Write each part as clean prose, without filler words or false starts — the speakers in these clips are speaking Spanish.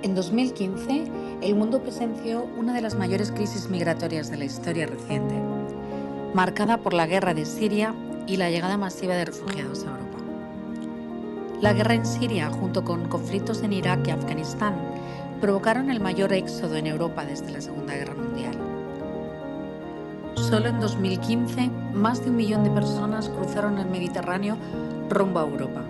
En 2015, el mundo presenció una de las mayores crisis migratorias de la historia reciente, marcada por la guerra de Siria y la llegada masiva de refugiados a Europa. La guerra en Siria, junto con conflictos en Irak y Afganistán, provocaron el mayor éxodo en Europa desde la Segunda Guerra Mundial. Solo en 2015, más de 1 millón de personas cruzaron el Mediterráneo rumbo a Europa.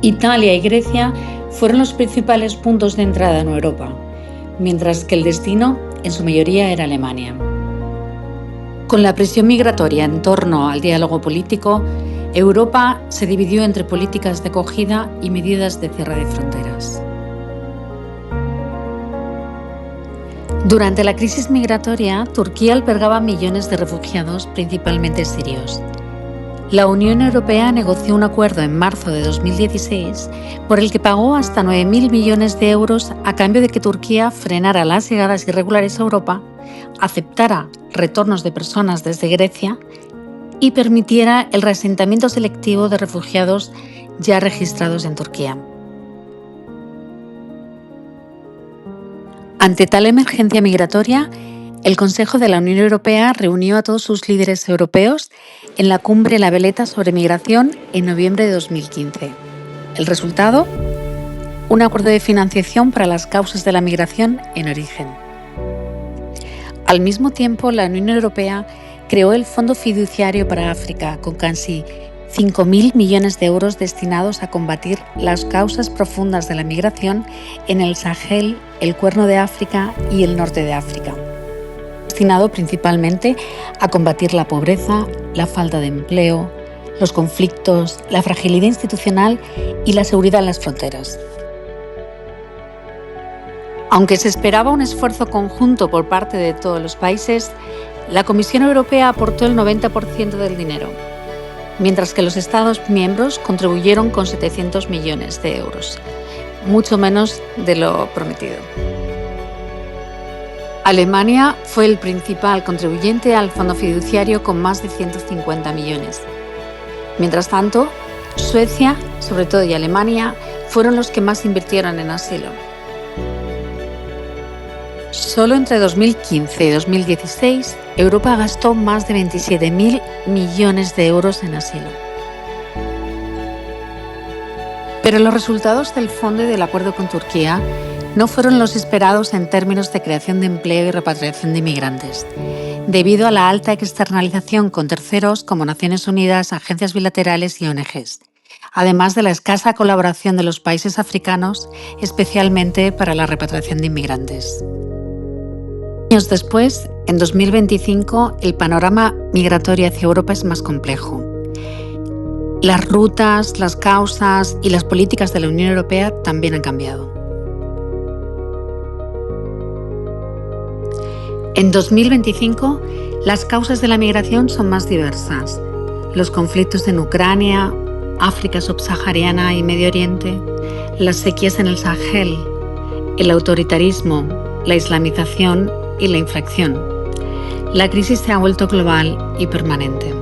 Italia y Grecia fueron los principales puntos de entrada en Europa, mientras que el destino, en su mayoría, era Alemania. Con la presión migratoria en torno al diálogo político, Europa se dividió entre políticas de acogida y medidas de cierre de fronteras. Durante la crisis migratoria, Turquía albergaba millones de refugiados, principalmente sirios. La Unión Europea negoció un acuerdo en marzo de 2016 por el que pagó hasta 9.000 millones de euros a cambio de que Turquía frenara las llegadas irregulares a Europa, aceptara retornos de personas desde Grecia y permitiera el reasentamiento selectivo de refugiados ya registrados en Turquía. Ante tal emergencia migratoria, el Consejo de la Unión Europea reunió a todos sus líderes europeos en la cumbre La Valeta sobre migración en noviembre de 2015. El resultado, un acuerdo de financiación para las causas de la migración en origen. Al mismo tiempo, la Unión Europea creó el Fondo Fiduciario para África con casi 5.000 millones de euros destinados a combatir las causas profundas de la migración en el Sahel, el Cuerno de África y el Norte de África, destinado principalmente a combatir la pobreza, la falta de empleo, los conflictos, la fragilidad institucional y la seguridad en las fronteras. Aunque se esperaba un esfuerzo conjunto por parte de todos los países, la Comisión Europea aportó el 90% del dinero, mientras que los Estados miembros contribuyeron con 700 millones de euros, mucho menos de lo prometido. Alemania fue el principal contribuyente al fondo fiduciario con más de 150 millones. Mientras tanto, Suecia, sobre todo, y Alemania fueron los que más invirtieron en asilo. Solo entre 2015 y 2016, Europa gastó más de 27.000 millones de euros en asilo. Pero los resultados del fondo y del acuerdo con Turquía no fueron los esperados en términos de creación de empleo y repatriación de inmigrantes, debido a la alta externalización con terceros como Naciones Unidas, agencias bilaterales y ONGs, además de la escasa colaboración de los países africanos, especialmente para la repatriación de inmigrantes. Años después, en 2025, el panorama migratorio hacia Europa es más complejo. Las rutas, las causas y las políticas de la Unión Europea también han cambiado. En 2025, las causas de la migración son más diversas. Los conflictos en Ucrania, África subsahariana y Medio Oriente, las sequías en el Sahel, el autoritarismo, la islamización y la inflación. La crisis se ha vuelto global y permanente.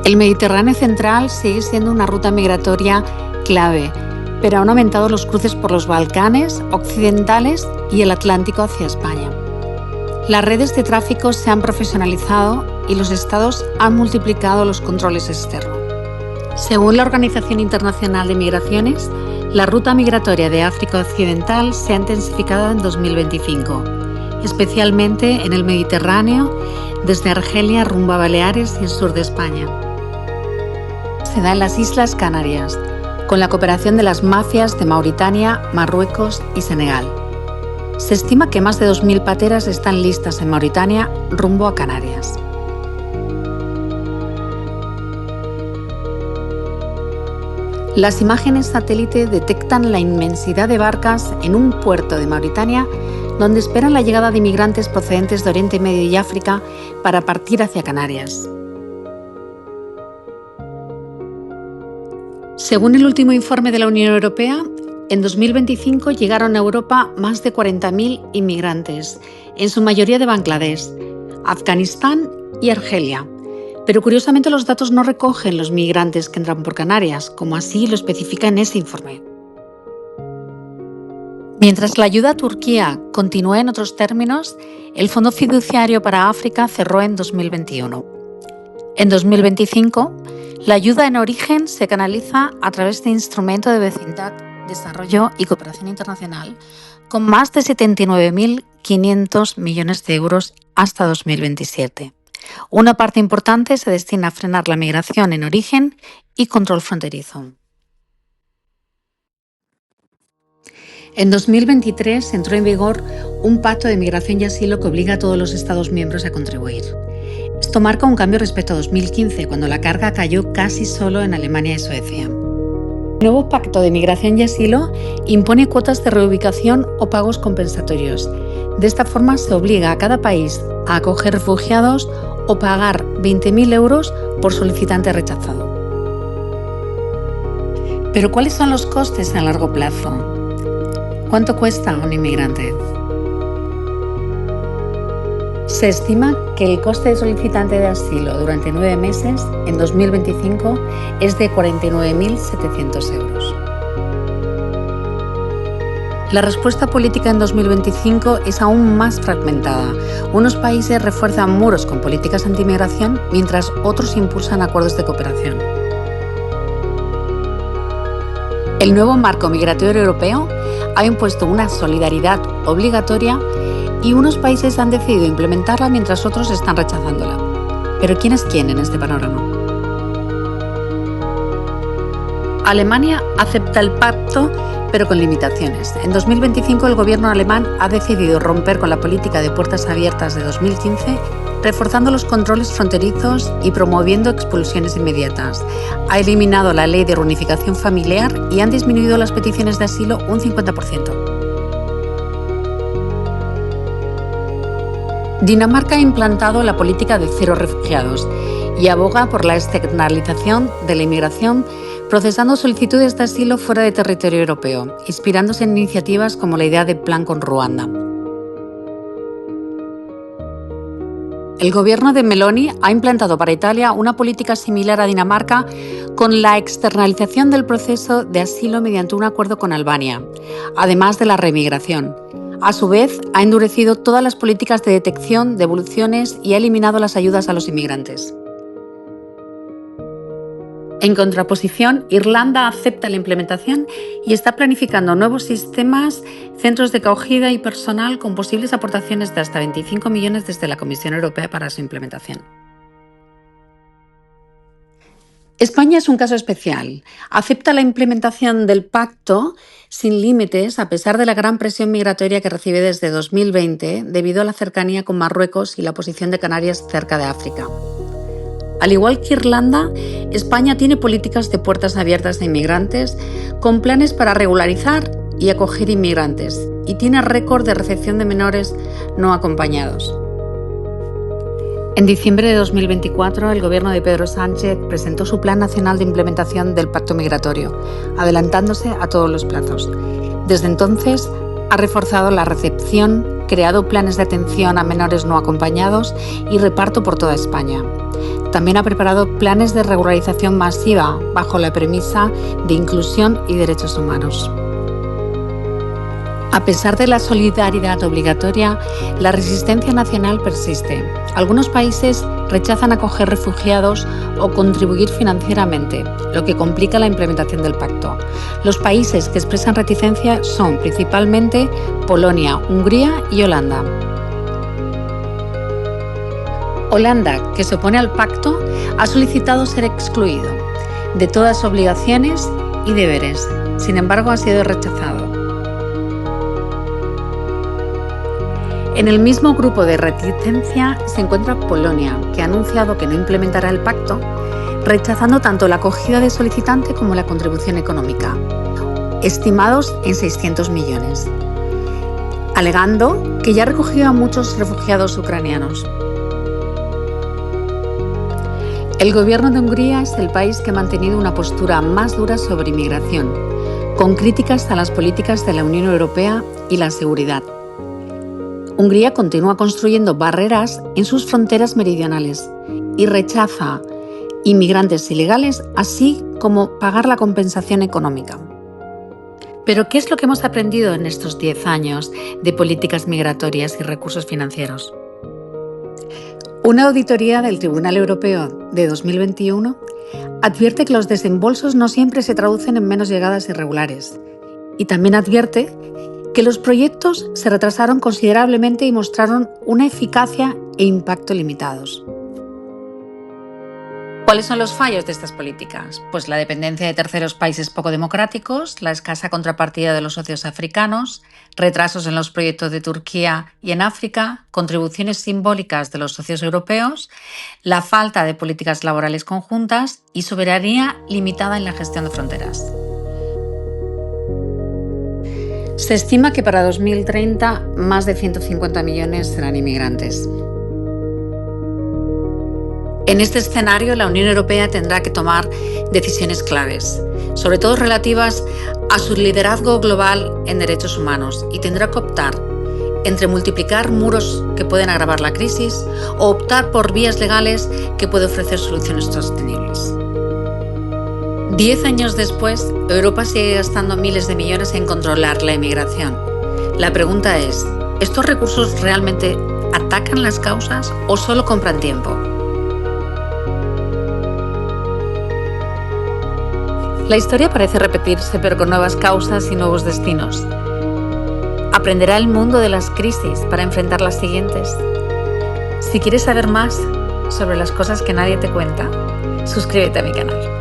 El Mediterráneo central sigue siendo una ruta migratoria clave, pero han aumentado los cruces por los Balcanes occidentales y el Atlántico hacia España. Las redes de tráfico se han profesionalizado y los estados han multiplicado los controles externos. Según la Organización Internacional de Migraciones, la ruta migratoria de África Occidental se ha intensificado en 2025, especialmente en el Mediterráneo, desde Argelia rumbo a Baleares y el sur de España. Se da en las Islas Canarias, con la cooperación de las mafias de Mauritania, Marruecos y Senegal. Se estima que más de 2.000 pateras están listas en Mauritania rumbo a Canarias. Las imágenes satélite detectan la inmensidad de barcas en un puerto de Mauritania donde esperan la llegada de inmigrantes procedentes de Oriente Medio y África para partir hacia Canarias. Según el último informe de la Unión Europea, en 2025 llegaron a Europa más de 40.000 inmigrantes, en su mayoría de Bangladesh, Afganistán y Argelia, Pero curiosamente los datos no recogen los migrantes que entran por Canarias, como así lo especifica en ese informe. Mientras la ayuda a Turquía continúa en otros términos, el Fondo Fiduciario para África cerró en 2021. En 2025, la ayuda en origen se canaliza a través de Instrumento de Vecindad, Desarrollo y Cooperación Internacional, con más de 79.500 millones de euros hasta 2027. Una parte importante se destina a frenar la migración en origen y control fronterizo. En 2023 entró en vigor un pacto de migración y asilo que obliga a todos los Estados miembros a contribuir. Esto marca un cambio respecto a 2015, cuando la carga cayó casi solo en Alemania y Suecia. El nuevo pacto de migración y asilo impone cuotas de reubicación o pagos compensatorios. De esta forma se obliga a cada país a acoger refugiados o pagar 20.000 euros por solicitante rechazado. Pero ¿cuáles son los costes a largo plazo? ¿Cuánto cuesta un inmigrante? Se estima que el coste de solicitante de asilo durante 9 meses, en 2025, es de 49.700 euros. La respuesta política en 2025 es aún más fragmentada. Unos países refuerzan muros con políticas antimigración, mientras otros impulsan acuerdos de cooperación. El nuevo marco migratorio europeo ha impuesto una solidaridad obligatoria y unos países han decidido implementarla mientras otros están rechazándola. ¿Pero quién es quién en este panorama? Alemania acepta el pacto, pero con limitaciones. En 2025 el gobierno alemán ha decidido romper con la política de puertas abiertas de 2015, reforzando los controles fronterizos y promoviendo expulsiones inmediatas. Ha eliminado la ley de reunificación familiar y han disminuido las peticiones de asilo un 50%. Dinamarca ha implantado la política de cero refugiados y aboga por la externalización de la inmigración, procesando solicitudes de asilo fuera de territorio europeo, inspirándose en iniciativas como la idea de plan con Ruanda. El gobierno de Meloni ha implantado para Italia una política similar a Dinamarca con la externalización del proceso de asilo mediante un acuerdo con Albania, además de la remigración. A su vez, ha endurecido todas las políticas de detección, devoluciones y ha eliminado las ayudas a los inmigrantes. En contraposición, Irlanda acepta la implementación y está planificando nuevos sistemas, centros de acogida y personal con posibles aportaciones de hasta 25 millones desde la Comisión Europea para su implementación. España es un caso especial. Acepta la implementación del pacto sin límites a pesar de la gran presión migratoria que recibe desde 2020 debido a la cercanía con Marruecos y la posición de Canarias cerca de África. Al igual que Irlanda, España tiene políticas de puertas abiertas de inmigrantes con planes para regularizar y acoger inmigrantes y tiene récord de recepción de menores no acompañados. En diciembre de 2024, el gobierno de Pedro Sánchez presentó su Plan Nacional de Implementación del Pacto Migratorio, adelantándose a todos los plazos. Desde entonces, ha reforzado la recepción, creado planes de atención a menores no acompañados y reparto por toda España. También ha preparado planes de regularización masiva bajo la premisa de inclusión y derechos humanos. A pesar de la solidaridad obligatoria, la resistencia nacional persiste. Algunos países rechazan acoger refugiados o contribuir financieramente, lo que complica la implementación del pacto. Los países que expresan reticencia son principalmente Polonia, Hungría y Holanda. Holanda, que se opone al pacto, ha solicitado ser excluido de todas obligaciones y deberes. Sin embargo, ha sido rechazado. En el mismo grupo de reticencia se encuentra Polonia, que ha anunciado que no implementará el pacto, rechazando tanto la acogida de solicitante como la contribución económica, estimados en 600 millones, alegando que ya ha recogido a muchos refugiados ucranianos. El gobierno de Hungría es el país que ha mantenido una postura más dura sobre inmigración, con críticas a las políticas de la Unión Europea y la seguridad. Hungría continúa construyendo barreras en sus fronteras meridionales y rechaza inmigrantes ilegales, así como pagar la compensación económica. Pero, ¿qué es lo que hemos aprendido en estos 10 años de políticas migratorias y recursos financieros? Una auditoría del Tribunal Europeo de 2021 advierte que los desembolsos no siempre se traducen en menos llegadas irregulares, y también advierte que los proyectos se retrasaron considerablemente y mostraron una eficacia e impacto limitados. ¿Cuáles son los fallos de estas políticas? Pues la dependencia de terceros países poco democráticos, la escasa contrapartida de los socios africanos, retrasos en los proyectos de Turquía y en África, contribuciones simbólicas de los socios europeos, la falta de políticas laborales conjuntas y soberanía limitada en la gestión de fronteras. Se estima que para 2030 más de 150 millones serán inmigrantes. En este escenario, la Unión Europea tendrá que tomar decisiones claves, sobre todo relativas a su liderazgo global en derechos humanos, y tendrá que optar entre multiplicar muros que pueden agravar la crisis o optar por vías legales que pueden ofrecer soluciones sostenibles. 10 años después, Europa sigue gastando miles de millones en controlar la inmigración. La pregunta es, ¿estos recursos realmente atacan las causas o solo compran tiempo? La historia parece repetirse, pero con nuevas causas y nuevos destinos. ¿Aprenderá el mundo de las crisis para enfrentar las siguientes? Si quieres saber más sobre las cosas que nadie te cuenta, suscríbete a mi canal.